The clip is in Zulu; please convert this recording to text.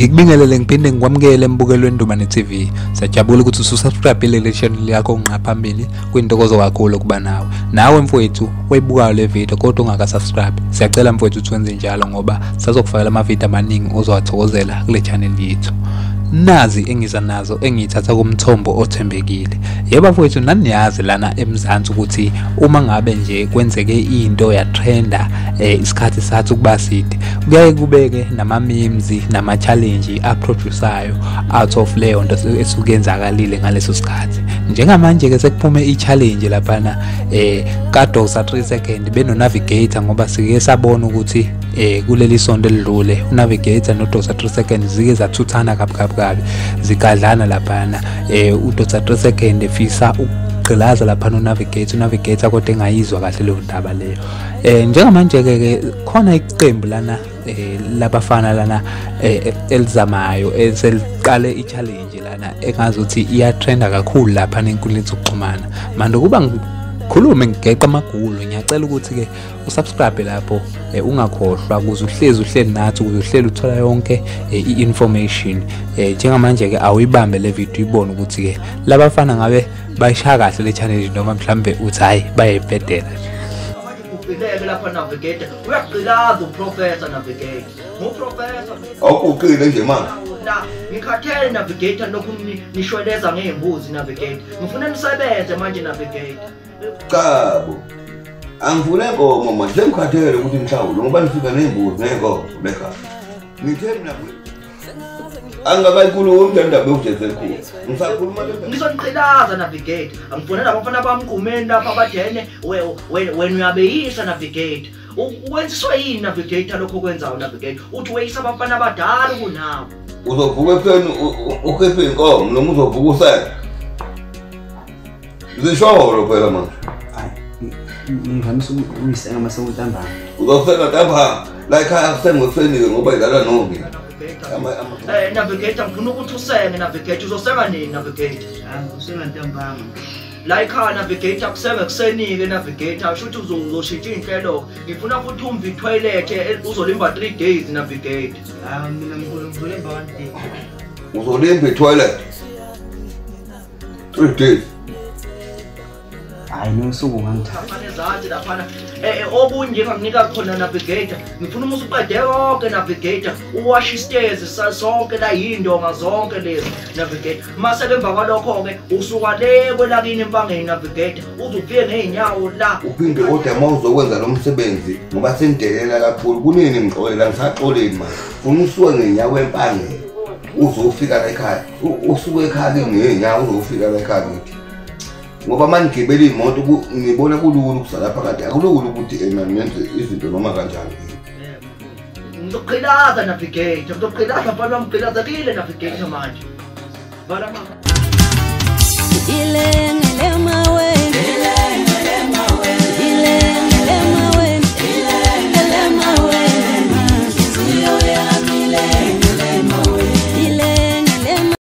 Ngikubingelele ngiphinde ngikwamukele embukelweni Ndumane TV. Siyajabula ukuthi ususubscribe le channel yakho onqa phambili kuyintokozo kakhulu kuba nawe. Nawe mfowethu webuka le video kodwa ungakasubscribe. Siyacela mfowethu utwenze njalo ngoba sizokufakela ama video amaningi ozowathokozela kule channel yethu. Nazi engiza nazo engithatha kumthombo othembekile. Yebo mfowethu naniyazi lana eMzansi ukuthi uma ngabe nje kwenzeke into ya trenda isikhathi sathi kuba side kuyaye kubeke nama memes nama challenge aproduceayo out of leyo nto esukenzakalile ngaleso sikhathi. Njengamanje ke sekuphume i-challenge laphana ka Dosa 3 second beno navigator ngoba sike sabona ukuthi kuleli sonto elidlule unavigator no Dosa 3 second zike zathuthana kabi zikadlana laphana uDosa 3 second efisa ukugqilaza laphana unavigator kodwa engayizwa kahle leyo ndaba leyo. Njengamanje ke khona iqembu lana labafana lana elizamayo eseliqale i-challenge lana engazuthi iyatrenda kakhulu lapha enkundleni zokuxhumana. Manje kuba khulume ngigeqa amagulu ngiyacela ukuthi ke usubscribe lapho ungakhohlwa ukuze uhleli nathi ukuze uhleli uthola yonke i-information. Njengamanje ke awuyibambe le video ibone ukuthi ke labafana ngabe bayishaya kahle le channel noma mhlambe uthi hayi bayayibhedela nje. Ubhileke lapha navigator uyaqhilaza uprofessor navigator uprofessor awuqile nje manje la ngikhathele navigator lokhu nishweleza ngezimbuzi navigator ngifuna nisebenze manje navigator. Qabo angivule ngomo manje ngikhathele ukuthi mhlawumbe ngoba nifika nezimbuzi nenkomo bekhaya ngitheni nawe angakayikhuluma umndaba ujesekhulu ngisakhuluma ngizoniqhilaza navigator angifonela abafana bamqhumeni lapha abadene wena uyabeyisa navigator wenziswa yini navigator lokho kwenzayo navigator uthi weyisa abafana abadala kunawo uzovuka ekuseni ukhiphe inkomo noma uzovuka usele zisholo phela manje ngivamisa ukuyisenga masewuntambama uzosenga ntambama la ekhaya kusengokuseni ngoba idlala nomi navigator ngifuna ukuthi usenge navigator uzosenga nini navigator usenga ntambama la ekhaya navigator kusenga kusenike navigator asho ukuthi uzoshintsha inhlelo ngifuna futhi umvi toilet uzolimba 3 days navigator mina ngizolimba 1 day uzolimba toilet 3 days hayi nosuku ngangithatha ezansi laphana okunye engakunika khona navigator ngifuna uma usuqede yonke navigator uwash istairs sonke la yindonga zonke lezi navigator mase emva kwalokho ke usuka le kwelakini empangeni navigator uzufike ngeenyawo la uphinde kodwa mawuzokwenza lo msebenzi ngoba sendelela kakhulu kunini ngixolela ngisaxoleni manje ufuna usuke ngeenyawo empangeni uzofika la ekhaya usuke ekhaya ngeenyawo uzofika la ekhaya ngithi ngoba manje ngibela imoto ngibona kulula ukusala phakathi akulula ukuthi nenze izinto noma kanjani. Ngizoqhilaza navigator ngizoqhilaza mfana wamqhilaza kile navigator manje bala mama